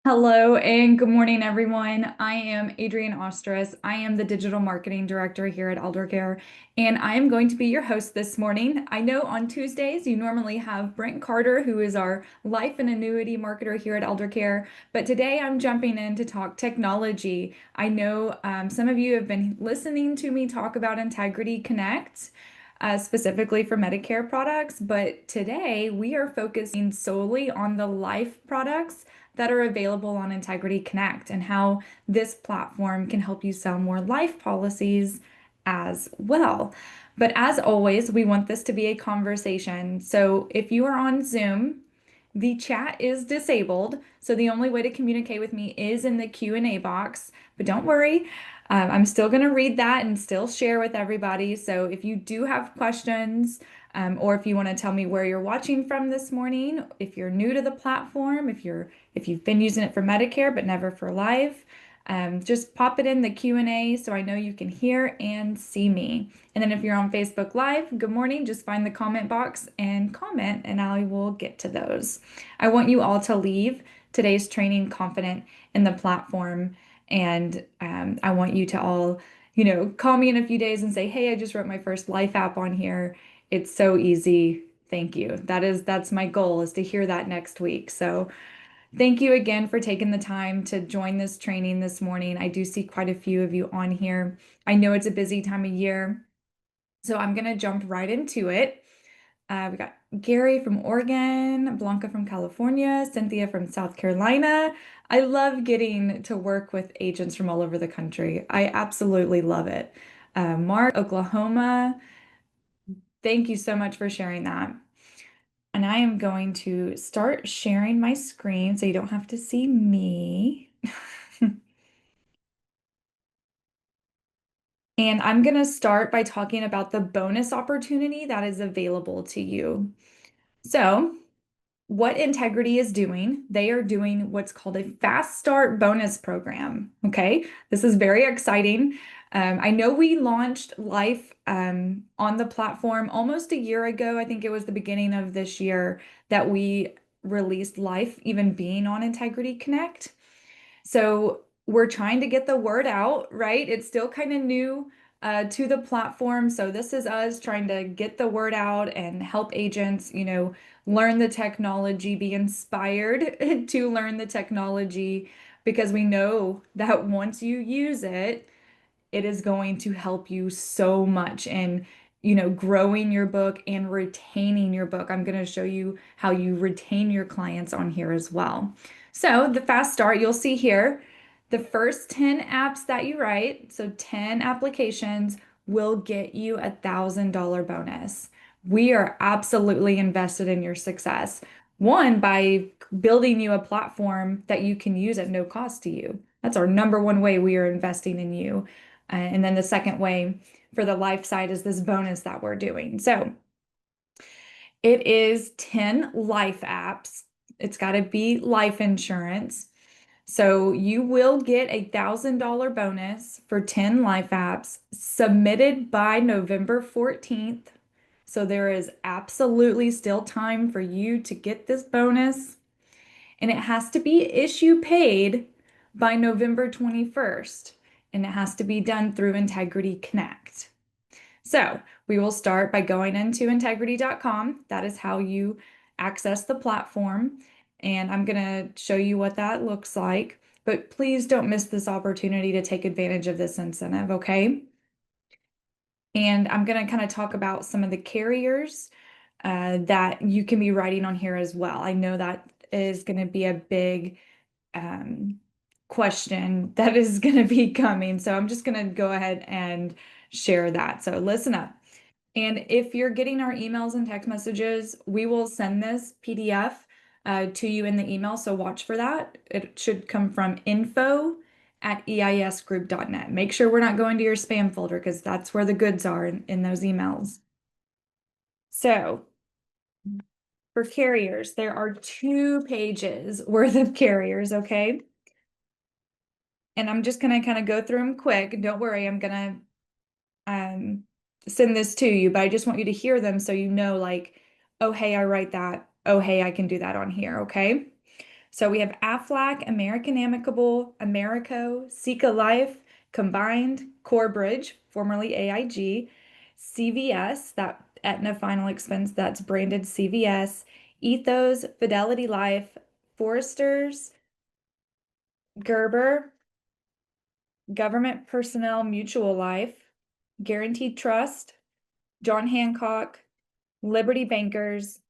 Hello and good morning, everyone. I am Adrienne Ostras. I am the Digital Marketing Director here at Eldercare, and I am going to be your host this morning. I know on Tuesdays you normally have Brent Carter, who is our life and annuity marketer here at Eldercare, but today I'm jumping in to talk technology. I know some of you have been listening to me talk about Integrity Connect. Specifically for Medicare products, but today we are focusing solely on the life products that are available on Integrity Connect and how this platform can help you sell more life policies as well. But as always, we want this to be a conversation. So if you are on Zoom, the chat is disabled, so the only way to communicate with me is in the Q&A box. But don't worry, I'm still going to read that and still share with everybody. So if you do have questions, or if you want to tell me where you're watching from this morning, if you're new to the platform, if you've been using it for Medicare but never for life, just pop it in the Q&A so I know you can hear and see me. And then if you're on Facebook Live, good morning, just find the comment box and comment and I will get to those. I want you all to leave today's training confident in the platform, and I want you to all, call me in a few days and say, hey, I just wrote my first life app on here. It's so easy. Thank you. That's my goal, is to hear that next week. So thank you again for taking the time to join this training this morning. I do see quite a few of you on here. I know it's a busy time of year, so I'm going to jump right into it. We got Gary from Oregon, Blanca from California, Cynthia from South Carolina. I love getting to work with agents from all over the country. I absolutely love it. Mark, Oklahoma, thank you so much for sharing that. And I am going to start sharing my screen so you don't have to see me. And I'm going to start by talking about the bonus opportunity that is available to you. So, what Integrity is doing, they are doing what's called a fast start bonus program. Okay, this is very exciting. I know we launched Life on the platform almost a year ago. I think it was the beginning of this year that we released Life, even being on Integrity Connect. So we're trying to get the word out, right? It's still kind of new to the platform. So this is us trying to get the word out and help agents, learn the technology, be inspired to learn the technology, because we know that once you use it, it is going to help you so much in, growing your book and retaining your book. I'm going to show you how you retain your clients on here as well. So the fast start, you'll see here, the first 10 apps that you write, so 10 applications, will get you $1,000 bonus. We are absolutely invested in your success. One, by building you a platform that you can use at no cost to you. That's our number one way we are investing in you. And then the second way for the life side is this bonus that we're doing. So it is 10 life apps. It's got to be life insurance. So you will get $1,000 bonus for 10 life apps submitted by November 14th. So there is absolutely still time for you to get this bonus. And it has to be issue paid by November 21st. And it has to be done through Integrity Connect. So we will start by going into integrity.com. That is how you access the platform. And I'm going to show you what that looks like. But please don't miss this opportunity to take advantage of this incentive, okay? And I'm going to kind of talk about some of the carriers that you can be writing on here as well. I know that is going to be a big question that is going to be coming. So I'm just going to go ahead and share that. So listen up. And if you're getting our emails and text messages, we will send this PDF to you in the email. So watch for that. It should come from info@eisgroup.net. Make sure we're not going to your spam folder, because that's where the goods are in those emails. So for carriers, there are 2 pages worth of carriers, okay? And I'm just gonna kind of go through them quick. Don't worry, I'm gonna send this to you, but I just want you to hear them so you know, like, oh, hey, I write that. Oh, hey, I can do that on here, okay? So we have Aflac, American Amicable, Americo, Sika Life, Combined, Corebridge, formerly AIG, CVS, that Aetna Final Expense that's branded CVS, Ethos, Fidelity Life, Foresters, Gerber, Government Personnel Mutual Life, Guaranteed Trust, John Hancock, Liberty Bankers,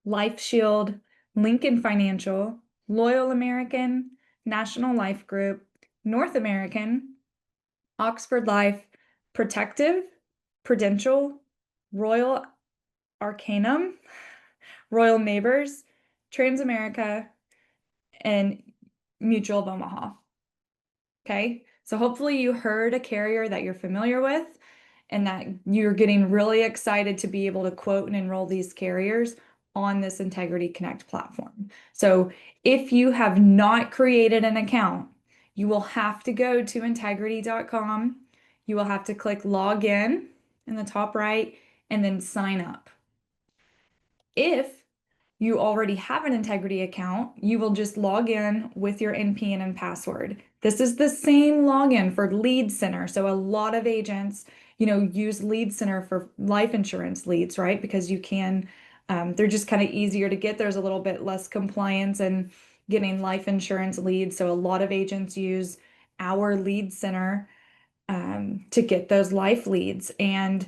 Life Shield, Lincoln Financial, Loyal American, National Life Group, North American, Oxford Life, Protective, Prudential, Royal Arcanum, Royal Neighbors, Transamerica, and Mutual of Omaha. Okay, so hopefully you heard a carrier that you're familiar with and that you're getting really excited to be able to quote and enroll these carriers on this Integrity Connect platform. So if you have not created an account, you will have to go to integrity.com. You will have to click login in the top right and then sign up. If you already have an Integrity account, you will just log in with your NPN and password. This is the same login for LifeCENTER. So a lot of agents, use LifeCENTER for life insurance leads, right? Because you can, they're just kind of easier to get. There's a little bit less compliance in getting life insurance leads. So a lot of agents use our LifeCENTER to get those life leads, and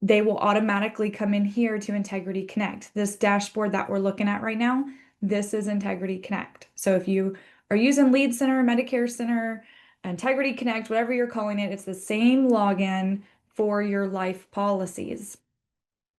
they will automatically come in here to Integrity Connect. This dashboard that we're looking at right now, this is Integrity Connect. So if you are using LifeCENTER, MedicareCENTER, Integrity Connect, whatever you're calling it, it's the same login for your life policies.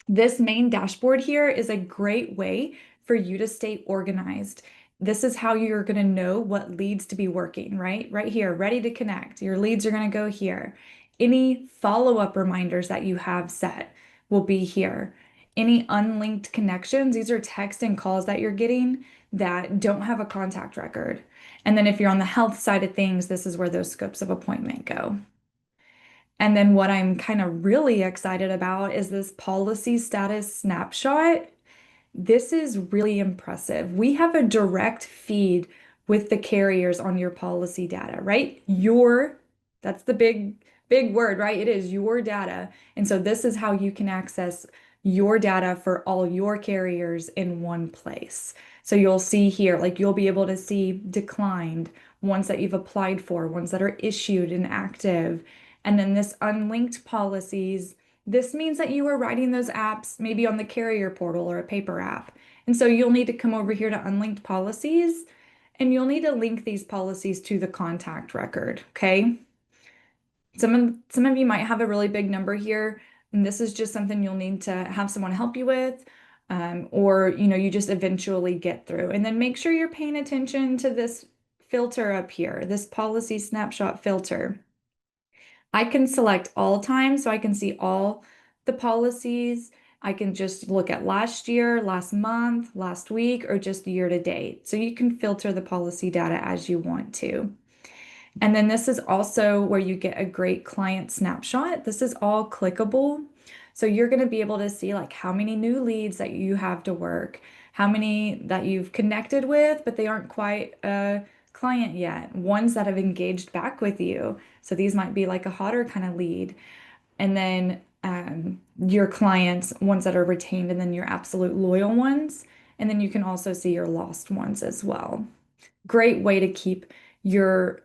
This main dashboard here is a great way for you to stay organized. This is how you're going to know what leads to be working, right? Right here, ready to connect. Your leads are going to go here. Any follow-up reminders that you have set will be here. Any unlinked connections, these are texts and calls that you're getting that don't have a contact record. And then if you're on the health side of things, this is where those scopes of appointment go. And then what I'm kind of really excited about is this policy status snapshot. This is really impressive. We have a direct feed with the carriers on your policy data, right? That's the big word, right? It is your data. And so this is how you can access your data for all your carriers in one place. So you'll see here, like you'll be able to see declined, ones that you've applied for, ones that are issued and active. And then this unlinked policies, this means that you are writing those apps maybe on the carrier portal or a paper app. And so you'll need to come over here to unlinked policies and you'll need to link these policies to the contact record, okay? Some of you might have a really big number here, and this is just something you'll need to have someone help you with, or you just eventually get through. And then make sure you're paying attention to this filter up here, this policy snapshot filter. I can select all time, so I can see all the policies. I can just look at last year, last month, last week, or just year to date. So you can filter the policy data as you want to. And then this is also where you get a great client snapshot. This is all clickable. So you're going to be able to see like how many new leads that you have to work, how many that you've connected with, but they aren't quite a client yet, ones that have engaged back with you. So these might be like a hotter kind of lead. And then your clients, ones that are retained, and then your absolute loyal ones. And then you can also see your lost ones as well. Great way to keep your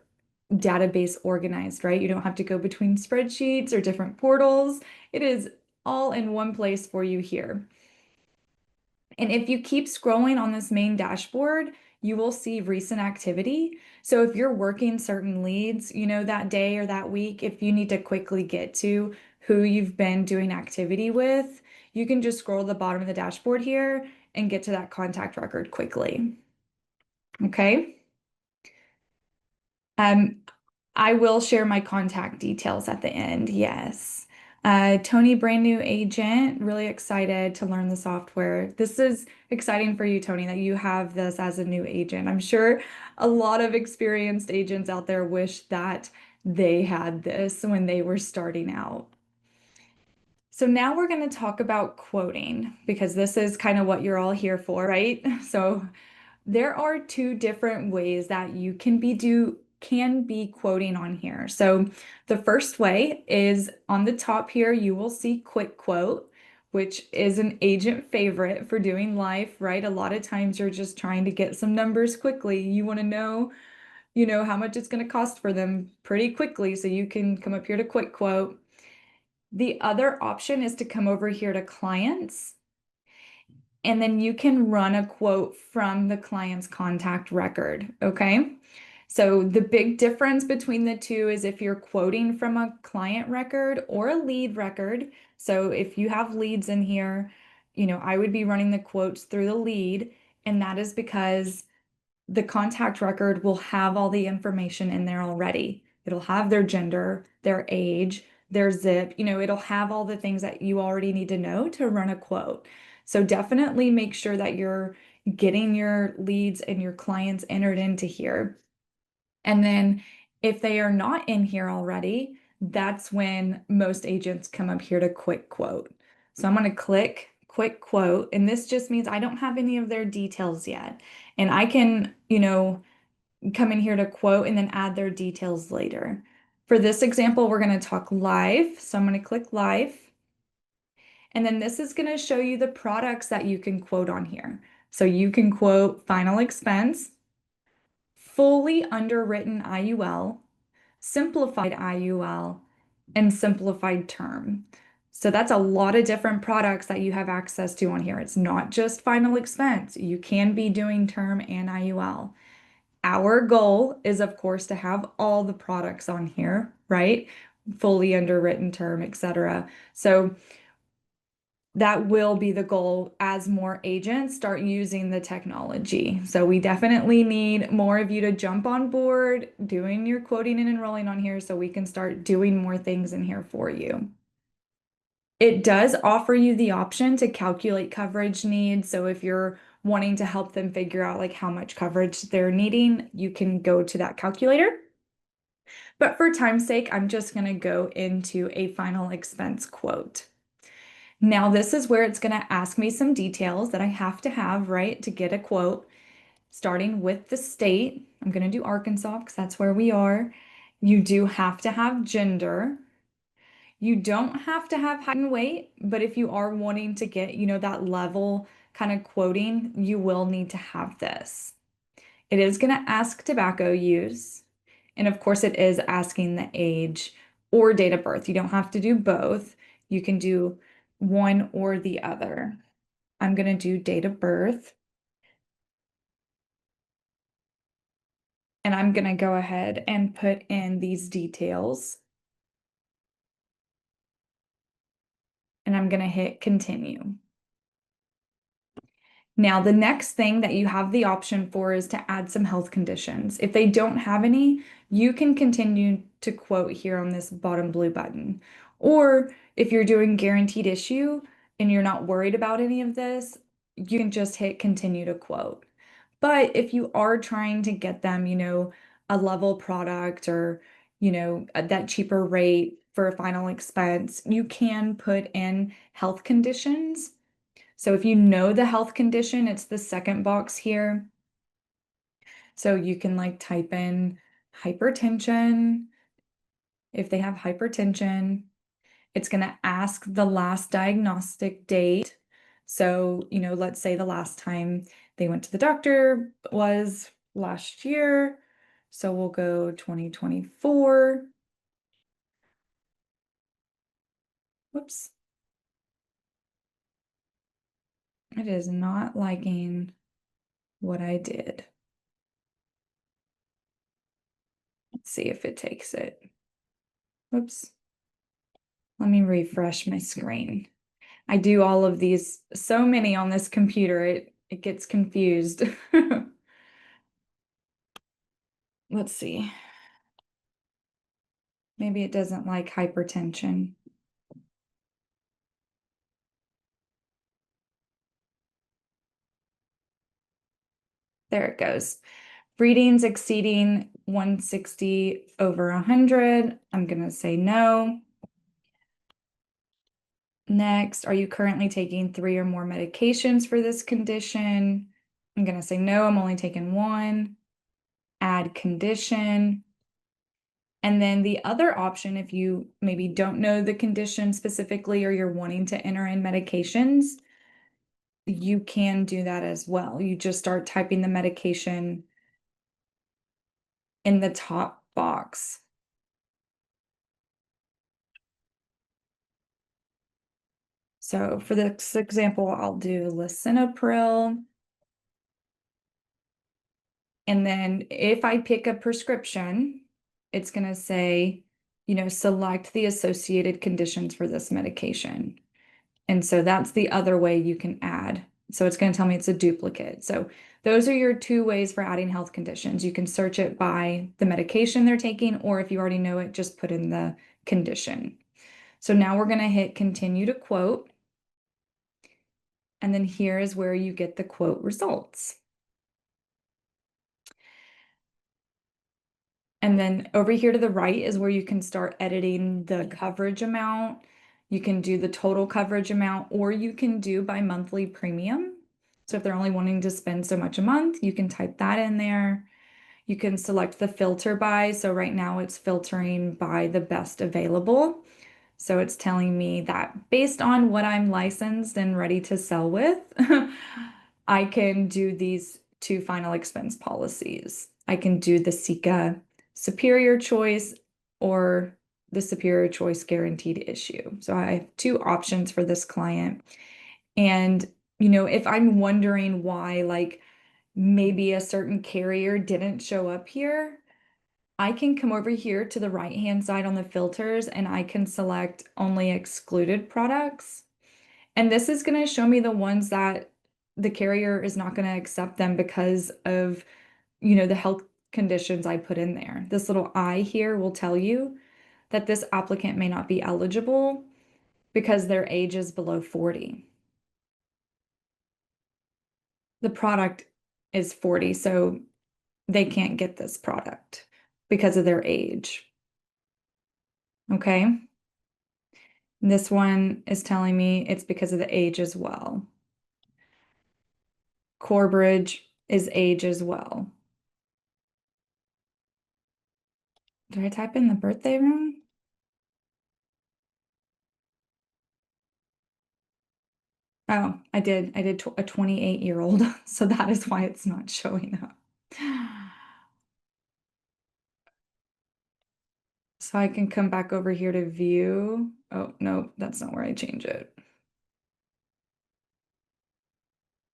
database organized, right? You don't have to go between spreadsheets or different portals. It is all in one place for you here. And if you keep scrolling on this main dashboard, you will see recent activity. So if you're working certain leads, that day or that week, if you need to quickly get to who you've been doing activity with, you can just scroll to the bottom of the dashboard here and get to that contact record quickly. Okay. I will share my contact details at the end, yes. Tony, brand new agent, really excited to learn the software. This is exciting for you, Tony, that you have this as a new agent. I'm sure a lot of experienced agents out there wish that they had this when they were starting out. So now we're going to talk about quoting because this is kind of what you're all here for, right? So There are two different ways that you can be quoting on here. So the first way is on the top here, you will see quick quote, which is an agent favorite for doing life, right? A lot of times you're just trying to get some numbers quickly. You want to know, how much it's going to cost for them pretty quickly, so you can come up here to quick quote. The other option is to come over here to clients, and then you can run a quote from the client's contact record, okay? So the big difference between the two is if you're quoting from a client record or a lead record. So if you have leads in here, I would be running the quotes through the lead, and that is because the contact record will have all the information in there already. It'll have their gender, their age, their zip, it'll have all the things that you already need to know to run a quote. So definitely make sure that you're getting your leads and your clients entered into here. And then if they are not in here already, that's when most agents come up here to quick quote. So I'm going to click quick quote, and this just means I don't have any of their details yet. And I can, come in here to quote and then add their details later. For this example, we're going to talk live. So I'm going to click live. And then this is going to show you the products that you can quote on here. So you can quote final expense, fully underwritten IUL, simplified IUL, and simplified term. So that's a lot of different products that you have access to on here. It's not just final expense. You can be doing term and IUL. Our goal is, of course, to have all the products on here, right? Fully underwritten term, etc. So that will be the goal as more agents start using the technology. So we definitely need more of you to jump on board doing your quoting and enrolling on here so we can start doing more things in here for you. It does offer you the option to calculate coverage needs. So if you're wanting to help them figure out like how much coverage they're needing, you can go to that calculator. But for time's sake, I'm just going to go into a final expense quote. Now, this is where it's going to ask me some details that I have to have, right, to get a quote, starting with the state. I'm going to do Arkansas because that's where we are. You do have to have gender. You don't have to have height and weight, but if you are wanting to get, that level kind of quoting, you will need to have this. It is going to ask tobacco use. And of course, it is asking the age or date of birth. You don't have to do both. You can do one or the other. I'm going to do date of birth. And I'm going to go ahead and put in these details. And I'm going to hit continue. Now, the next thing that you have the option for is to add some health conditions. If they don't have any, you can continue to quote here on this bottom blue button. Or if you're doing guaranteed issue and you're not worried about any of this, you can just hit continue to quote. But if you are trying to get them, a level product or, that cheaper rate for a final expense, you can put in health conditions. So if you know the health condition, it's the second box here. So you can like type in hypertension. If they have hypertension, it's going to ask the last diagnostic date. So, let's say the last time they went to the doctor was last year. So we'll go 2024. Whoops. It is not liking what I did. Let's see if it takes it. Whoops. Let me refresh my screen. I do all of these, so many on this computer, it gets confused. Let's see. Maybe it doesn't like hypertension. There it goes. Readings exceeding 160 over 100. I'm going to say no. Next, are you currently taking 3 or more medications for this condition? I'm going to say no, I'm only taking one, add condition. And then the other option, if you maybe don't know the condition specifically or you're wanting to enter in medications, you can do that as well. You just start typing the medication in the top box. So for this example, I'll do lisinopril. And then if I pick a prescription, it's going to say, select the associated conditions for this medication. And so that's the other way you can add. So it's going to tell me it's a duplicate. So those are your two ways for adding health conditions. You can search it by the medication they're taking, or if you already know it, just put in the condition. So now we're going to hit continue to quote. And then here is where you get the quote results. And then over here to the right is where you can start editing the coverage amount. You can do the total coverage amount, or you can do by monthly premium. So if they're only wanting to spend so much a month, you can type that in there. You can select the filter by. So right now it's filtering by the best available. So it's telling me that based on what I'm licensed and ready to sell with, I can do these two final expense policies. I can do the Sika superior choice or the superior choice guaranteed issue. So I have two options for this client. And, if I'm wondering why, like maybe a certain carrier didn't show up here, I can come over here to the right-hand side on the filters and I can select only excluded products. And this is going to show me the ones that the carrier is not going to accept them because of, the health conditions I put in there. This little I here will tell you that this applicant may not be eligible because their age is below 40. The product is 40, so they can't get this product because of their age. Okay. This one is telling me it's because of the age as well. Corbridge is age as well. Did I type in the birthday wrong? Oh, I did. I did a 28-year-old, so that is why it's not showing up. So I can come back over here to view. Oh, no, that's not where I change it.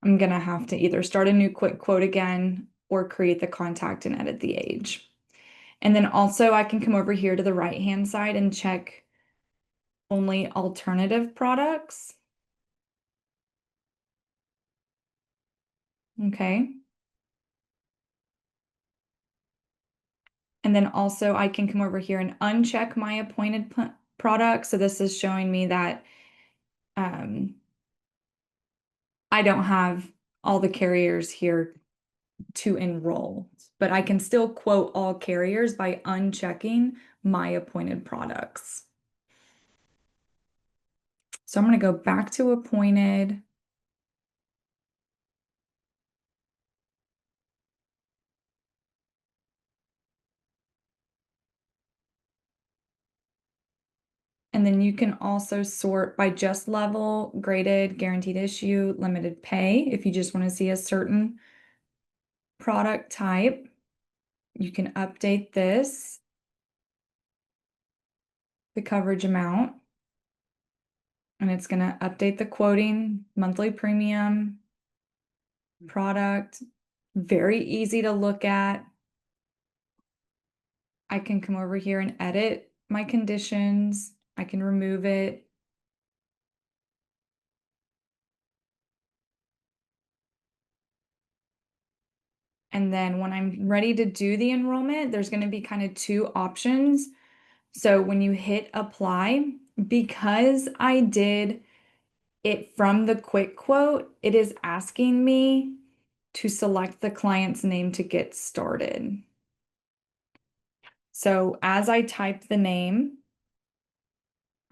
I'm gonna have to either start a new quick quote again or create the contact and edit the age. And then also I can come over here to the right-hand side and check only alternative products. Okay. And then also I can come over here and uncheck my appointed products. So this is showing me that I don't have all the carriers here to enroll, but I can still quote all carriers by unchecking my appointed products. So I'm going to go back to appointed. And then you can also sort by just level, graded, guaranteed issue, limited pay. If you just want to see a certain product type, you can update this, the coverage amount, and it's going to update the quoting, monthly premium, product, very easy to look at. I can come over here and edit my conditions. I can remove it. And then when I'm ready to do the enrollment, there's going to be kind of two options. So when you hit apply, because I did it from the quick quote, it is asking me to select the client's name to get started. So as I type the name,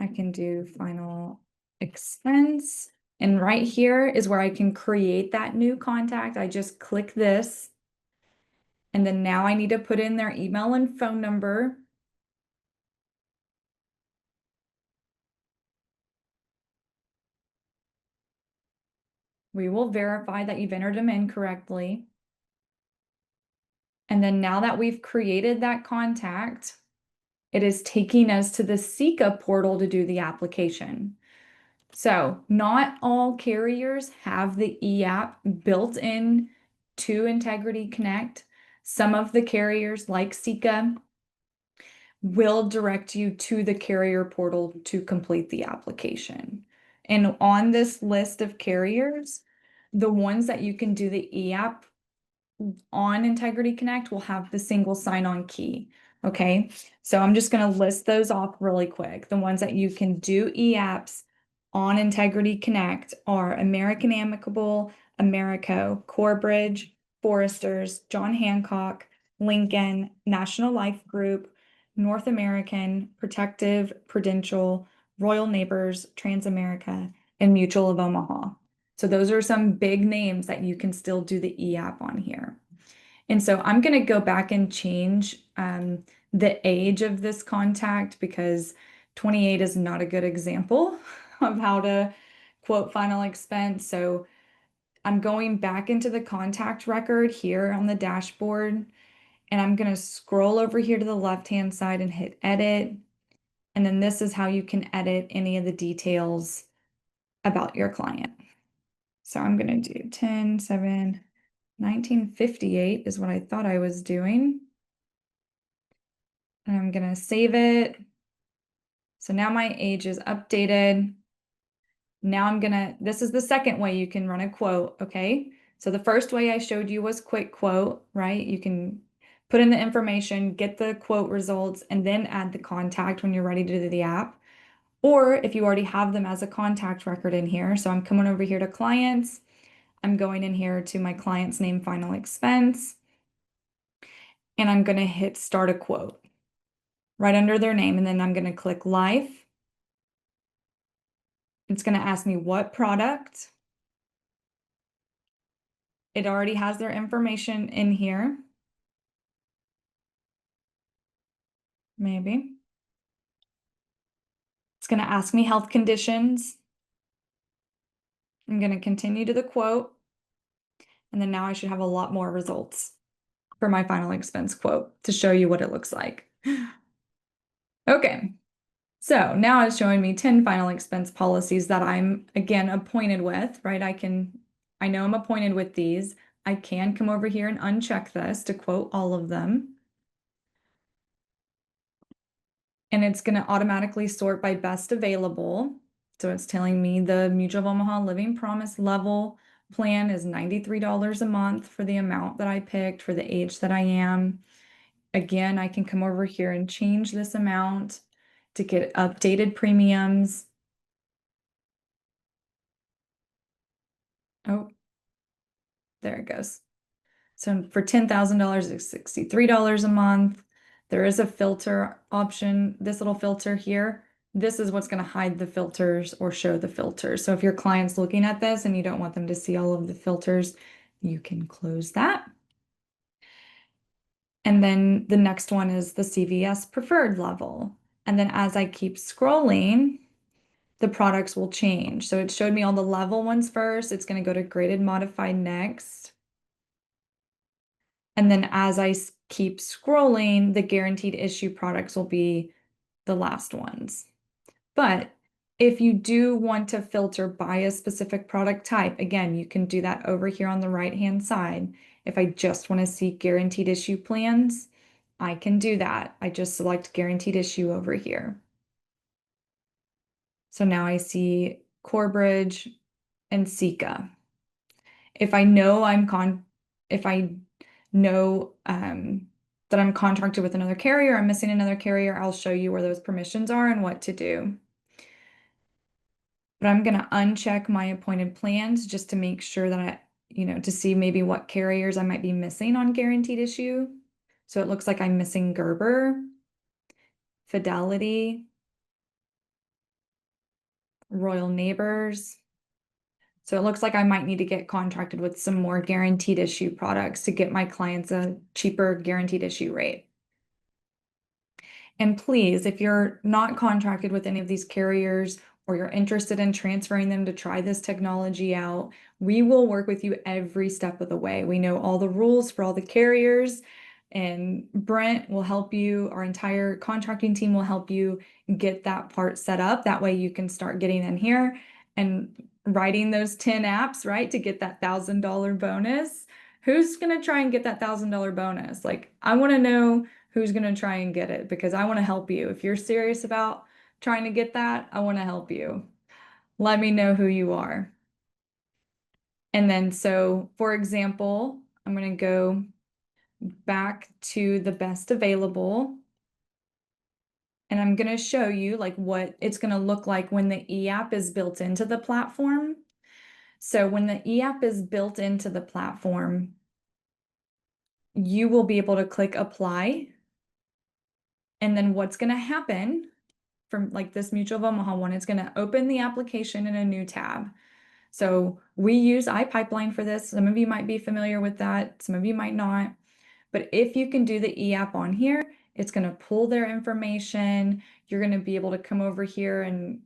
I can do final expense. And right here is where I can create that new contact. I just click this, and then now I need to put in their email and phone number. We will verify that you've entered them in correctly. And then now that we've created that contact, it is taking us to the SECA portal to do the application. So not all carriers have the e-app built in to Integrity Connect. Some of the carriers, like SECA, will direct you to the carrier portal to complete the application. And on this list of carriers, the ones that you can do the e-app on Integrity Connect will have the single sign-on key. Okay, so I'm just going to list those off really quick. The ones that you can do e-apps on Integrity Connect are American Amicable, Americo, Corebridge, Foresters, John Hancock, Lincoln, National Life Group, North American, Protective, Prudential, Royal Neighbors, Transamerica, and Mutual of Omaha. So those are some big names that you can still do the e-app on here. And so I'm going to go back and change the age of this contact because 28 is not a good example of how to quote final expense. So I'm going back into the contact record here on the dashboard, and I'm going to scroll over here to the left-hand side and hit edit. And then this is how you can edit any of the details about your client. So I'm going to do 10/7, 1958 is what I thought I was doing. And I'm going to save it. So now my age is updated. Now this is the second way you can run a quote, okay? So the first way I showed you was quick quote, right? You can put in the information, get the quote results, and then add the contact when you're ready to do the app. Or if you already have them as a contact record in here. So I'm coming over here to clients. I'm going in here to my client's name, final expense, and I'm going to hit start a quote right under their name. And then I'm going to click life. It's going to ask me what product. It already has their information in here. Maybe. It's going to ask me health conditions. I'm going to continue to the quote. And then now I should have a lot more results for my final expense quote to show you what it looks like. Okay. So now it's showing me 10 final expense policies that I'm, again, appointed with, right? I know I'm appointed with these. I can come over here and uncheck this to quote all of them. And it's going to automatically sort by best available. So it's telling me the Mutual of Omaha Living Promise level plan is $93 a month for the amount that I picked for the age that I am. Again, I can come over here and change this amount to get updated premiums. Oh, there it goes. So for $10,000, it's $63 a month. There is a filter option, this little filter here. This is what's going to hide the filters or show the filters. So if your client's looking at this and you don't want them to see all of the filters, you can close that. And then the next one is the CVS preferred level. And then as I keep scrolling, the products will change. So it showed me all the level ones first. It's going to go to graded modified next. And then as I keep scrolling, the guaranteed issue products will be the last ones. But if you do want to filter by a specific product type, again, you can do that over here on the right-hand side. If I just want to see guaranteed issue plans, I can do that. I just select guaranteed issue over here. So now I see Corebridge and Sika. If I know if I know that I'm contracted with another carrier, I'm missing another carrier, I'll show you where those permissions are and what to do. But I'm going to uncheck my appointed plans just to make sure that to see maybe what carriers I might be missing on guaranteed issue. So it looks like I'm missing Gerber, Fidelity, Royal Neighbors, So it looks like I might need to get contracted with some more guaranteed issue products to get my clients a cheaper guaranteed issue rate. And please, if you're not contracted with any of these carriers or you're interested in transferring them to try this technology out, we will work with you every step of the way. We know all the rules for all the carriers, and Brent will help you. Our entire contracting team will help you get that part set up. That way you can start getting in here and writing those 10 apps, right, to get that $1,000 bonus. Who's going to try and get that $1,000 bonus? Like, I want to know who's going to try and get it because I want to help you. If you're serious about trying to get that, I want to help you. Let me know who you are. And then, so for example, I'm going to go back to the best available. And I'm going to show you like what it's going to look like when the e-app is built into the platform. So when the e-app is built into the platform, you will be able to click apply. And then what's going to happen from like this Mutual of Omaha one, it's going to open the application in a new tab. So we use iPipeline for this. Some of you might be familiar with that. Some of you might not. But if you can do the e-app on here, it's going to pull their information. You're going to be able to come over here and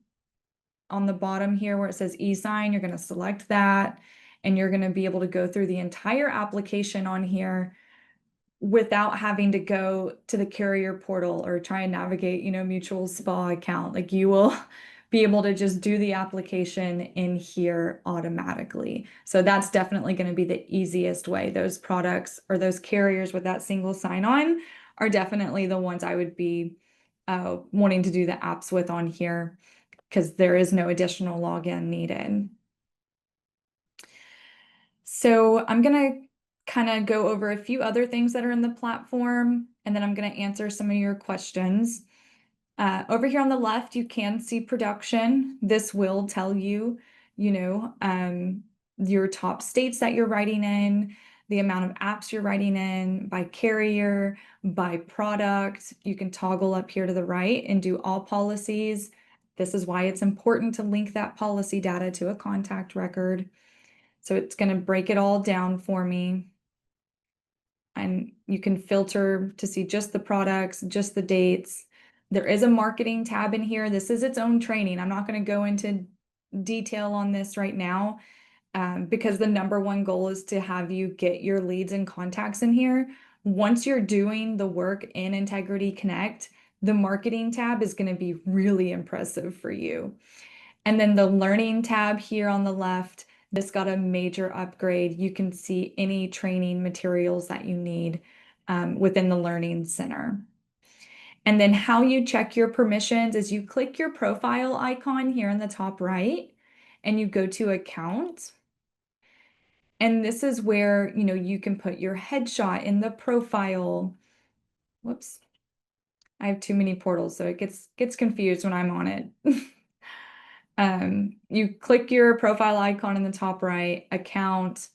on the bottom here where it says e-sign, you're going to select that. And you're going to be able to go through the entire application on here without having to go to the carrier portal or try and navigate, Mutual SPA account. Like you will be able to just do the application in here automatically. So that's definitely going to be the easiest way. Those products or those carriers with that single sign-on are definitely the ones I would be wanting to do the apps with on here because there is no additional login needed. So I'm going to kind of go over a few other things that are in the platform, and then I'm going to answer some of your questions. Over here on the left, you can see production. This will tell you, your top states that you're writing in, the amount of apps you're writing in by carrier, by product. You can toggle up here to the right and do all policies. This is why it's important to link that policy data to a contact record. So it's going to break it all down for me. And you can filter to see just the products, just the dates. There is a marketing tab in here. This is its own training. I'm not going to go into detail on this right now because the number one goal is to have you get your leads and contacts in here. Once you're doing the work in Integrity Connect, the marketing tab is going to be really impressive for you. And then the learning tab here on the left, this got a major upgrade. You can see any training materials that you need within the Learning Center. And then how you check your permissions is you click your profile icon here in the top right, and you go to Account. And this is where, you can put your headshot in the profile. Whoops. I have too many portals, so it gets confused when I'm on it. You click your profile icon in the top right, account,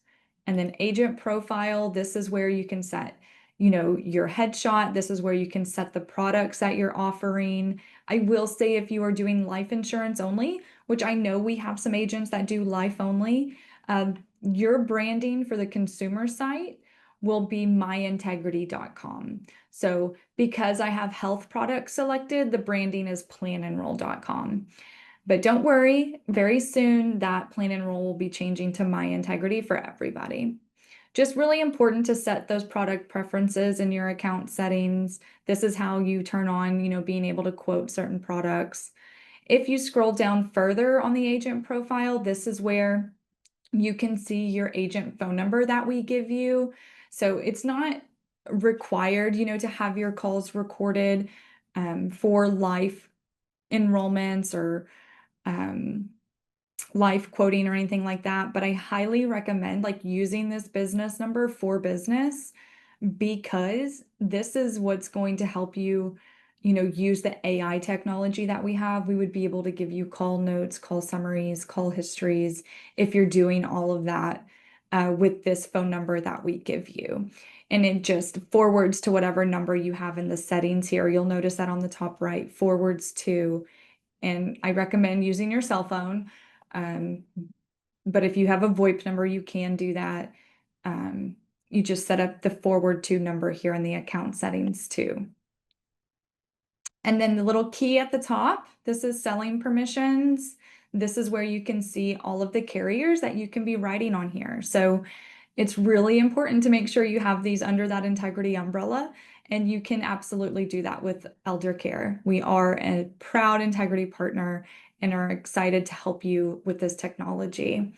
and then agent profile. This is where you can set, your headshot. This is where you can set the products that you're offering. I will say if you are doing life insurance only, which I know we have some agents that do life only, your branding for the consumer site will be myintegrity.com. So because I have health products selected, the branding is planenroll.com. But don't worry, very soon that plan and roll will be changing to My Integrity for everybody. Just really important to set those product preferences in your account settings. This is how you turn on, being able to quote certain products. If you scroll down further on the agent profile, this is where you can see your agent phone number that we give you. So it's not required, to have your calls recorded for life enrollments or life quoting or anything like that, but I highly recommend like using this business number for business because this is what's going to help you, use the AI technology that we have. We would be able to give you call notes, call summaries, call histories if you're doing all of that with this phone number that we give you. And it just forwards to whatever number you have in the settings here. You'll notice that on the top right, forwards to, and I recommend using your cell phone But if you have a VoIP number, you can do that. You just set up the forward to number here in the account settings too. And then the little key at the top, this is selling permissions. This is where you can see all of the carriers that you can be writing on here. So it's really important to make sure you have these under that Integrity umbrella, and you can absolutely do that with Eldercare. We are a proud Integrity partner and are excited to help you with this technology.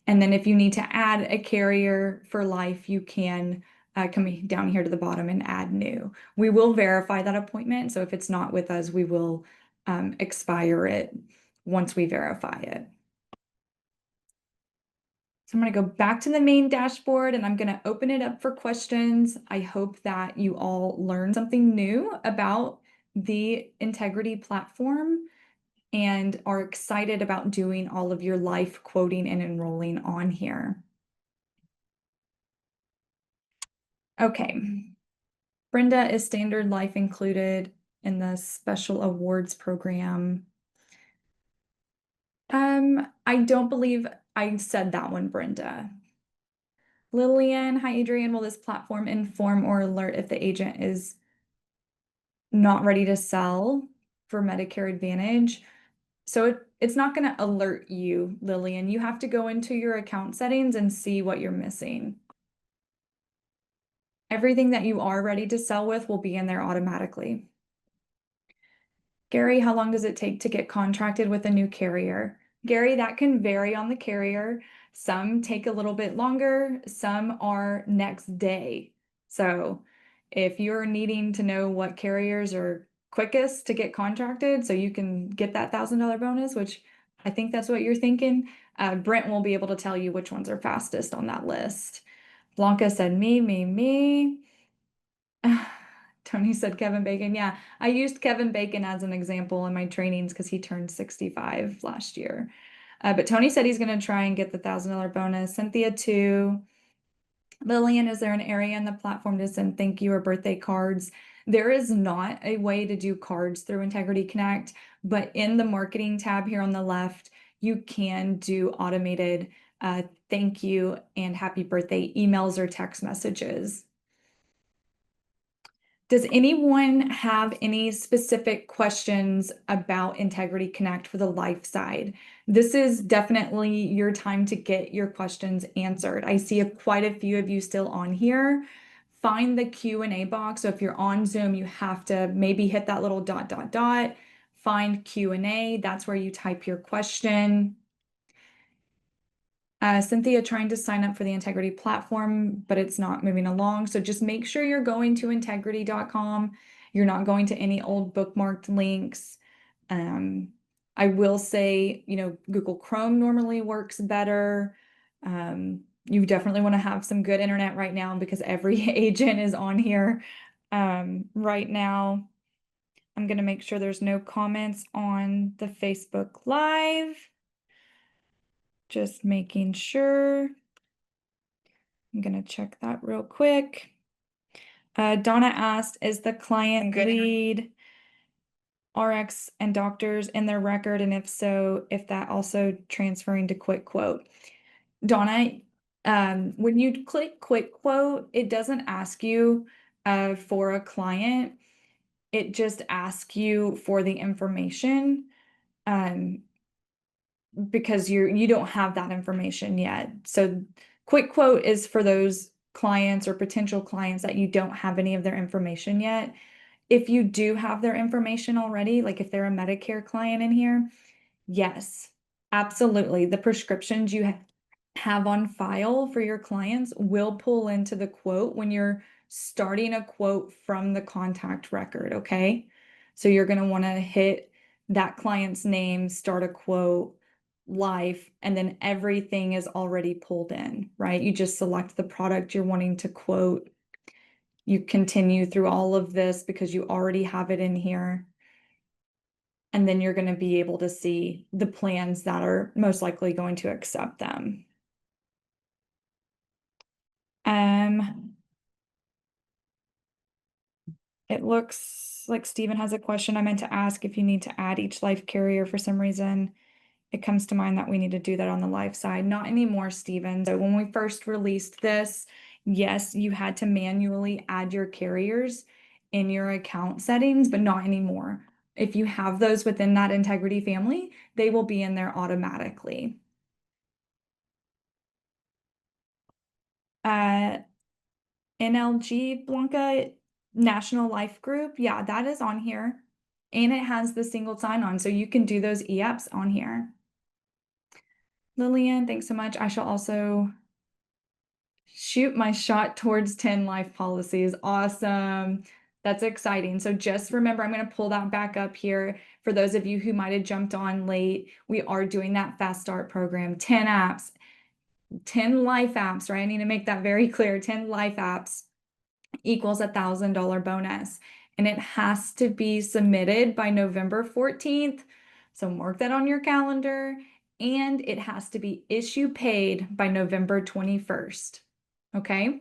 And then if you need to add a carrier for life, you can come down here to the bottom and add new. We will verify that appointment. So if it's not with us, we will expire it once we verify it. So I'm going to go back to the main dashboard and I'm going to open it up for questions. I hope that you all learned something new about the Integrity platform and are excited about doing all of your life quoting and enrolling on here. Okay. Brenda, is standard life included in the special awards program? I don't believe I said that one, Brenda. Lillian, hi Adrian, will this platform inform or alert if the agent is not ready to sell for Medicare Advantage? So it's not going to alert you, Lillian. You have to go into your account settings and see what you're missing. Everything that you are ready to sell with will be in there automatically. Gary, how long does it take to get contracted with a new carrier? Gary, that can vary on the carrier. Some take a little bit longer, some are next day. So if you're needing to know what carriers are quickest to get contracted so you can get that $1,000 bonus, which I think that's what you're thinking, Brent will be able to tell you which ones are fastest on that list. Blanca said me. Tony said Kevin Bacon. Yeah, I used Kevin Bacon as an example in my trainings because he turned 65 last year. But Tony said he's going to try and get the $1,000 bonus. Cynthia too. Lillian, is there an area in the platform to send thank you or birthday cards? There is not a way to do cards through Integrity Connect, but in the marketing tab here on the left, you can do automated thank you and happy birthday emails or text messages. Does anyone have any specific questions about Integrity Connect for the life side? This is definitely your time to get your questions answered. I see quite a few of you still on here. Find the Q&A box. So if you're on Zoom, you have to maybe hit that little ... Find Q&A. That's where you type your question. Cynthia trying to sign up for the Integrity platform, but it's not moving along. So just make sure you're going to integrity.com. You're not going to any old bookmarked links. I will say, Google Chrome normally works better. You definitely want to have some good internet right now because every agent is on here right now. I'm going to make sure there's no comments on the Facebook Live. Just making sure. I'm going to check that real quick. Donna asked, is the client lead RX and doctors in their record? And if so, if that also transferring to Quick Quote. Donna, when you click Quick Quote, it doesn't ask you for a client. It just asks you for the information. Because you don't have that information yet. So Quick Quote is for those clients or potential clients that you don't have any of their information yet. If you do have their information already, like if they're a Medicare client in here, yes, absolutely. The prescriptions you have on file for your clients will pull into the quote when you're starting a quote from the contact record, okay? So you're going to want to hit that client's name, start a quote, life, and then everything is already pulled in, right? You just select the product you're wanting to quote. You continue through all of this because you already have it in here. And then you're going to be able to see the plans that are most likely going to accept them. It looks like Stephen has a question. I meant to ask if you need to add each life carrier for some reason. it comes to mind that we need to do that on the life side. Not anymore, Stephen. So when we first released this, yes, you had to manually add your carriers in your account settings, but not anymore. If you have those within that Integrity family, they will be in there automatically. NLG, Blanca, National Life Group, yeah, that is on here. And it has the single sign-on, so you can do those e-apps on here. Lillian, thanks so much. I shall also shoot my shot towards 10 life policies. Awesome. That's exciting. So just remember, I'm going to pull that back up here. For those of you who might have jumped on late, we are doing that fast start program, 10 apps, 10 life apps, right? I need to make that very clear. 10 life apps equals $1,000 bonus. And it has to be submitted by November 14th. So mark that on your calendar. And it has to be issue paid by November 21st. Okay?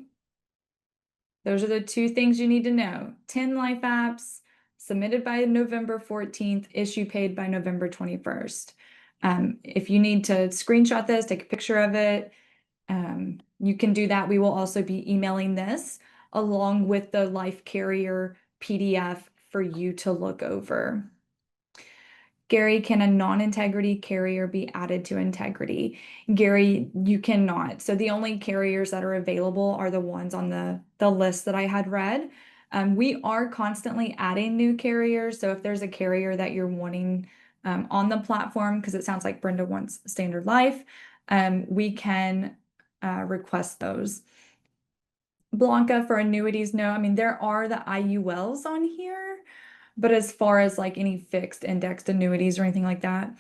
Those are the two things you need to know. 10 life apps submitted by November 14th, issue paid by November 21st. If you need to screenshot this, take a picture of it, you can do that. We will also be emailing this along with the life carrier PDF for you to look over. Gary, can a non-integrity carrier be added to integrity? Gary, you cannot. So the only carriers that are available are the ones on the list that I had read. We are constantly adding new carriers. So if there's a carrier that you're wanting on the platform, because it sounds like Brenda wants Standard Life, we can request those. Blanca, for annuities, no. I mean, there are the IULs on here, but as far as like any fixed indexed annuities or anything like that,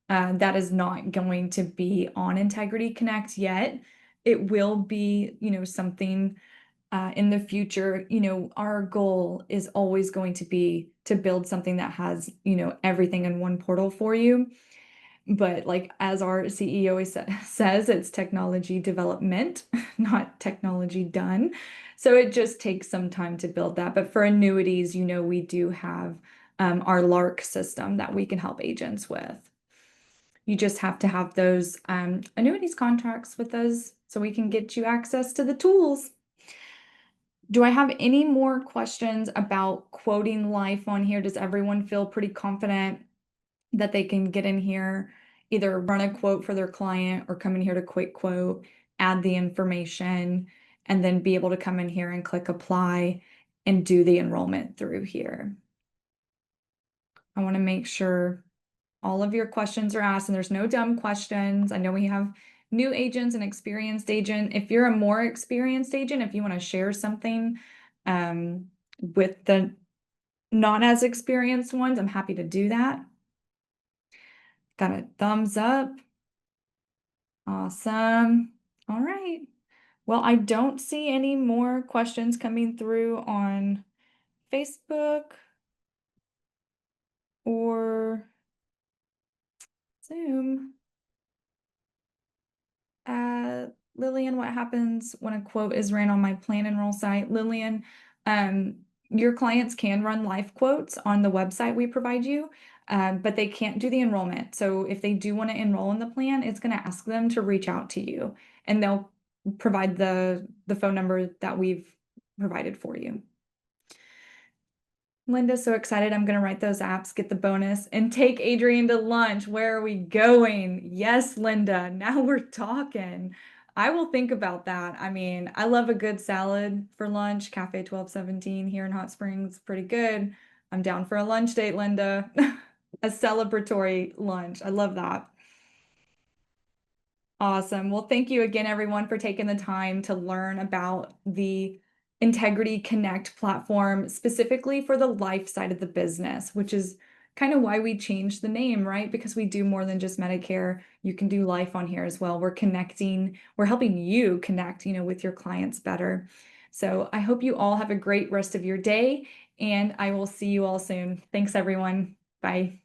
that is not going to be on Integrity Connect yet. It will be, something in the future. Our goal is always going to be to build something that has, everything in one portal for you. But like as our CEO always says, it's technology development, not technology done. So it just takes some time to build that. But for annuities, we do have our LARC system that we can help agents with. You just have to have those annuities contracts with us so we can get you access to the tools. Do I have any more questions about quoting life on here? Does everyone feel pretty confident that they can get in here, either run a quote for their client or come in here to quick quote, add the information, and then be able to come in here and click apply and do the enrollment through here? I want to make sure all of your questions are asked and there's no dumb questions. I know we have new agents and experienced agent. If you're a more experienced agent, if you want to share something with the not as experienced ones, I'm happy to do that. Got a thumbs up. Awesome. All right. Well, I don't see any more questions coming through on Facebook or Zoom. Lillian, what happens when a quote is ran on my plan enroll site? Lillian, your clients can run life quotes on the website we provide you, but they can't do the enrollment. So if they do want to enroll in the plan, it's going to ask them to reach out to you, and they'll provide the phone number that we've provided for you. Linda's so excited. I'm going to write those apps, get the bonus, and take Adrienne to lunch. Where are we going? Yes, Linda. Now we're talking. I will think about that. I mean, I love a good salad for lunch. Cafe 1217 here in Hot Springs, pretty good. I'm down for a lunch date, Linda. A celebratory lunch. I love that. Awesome. Well, thank you again, everyone, for taking the time to learn about the Integrity Connect platform, specifically for the life side of the business, which is kind of why we changed the name, right? Because we do more than just Medicare. You can do life on here as well. We're helping you connect, with your clients better. So I hope you all have a great rest of your day, and I will see you all soon. Thanks, everyone. Bye.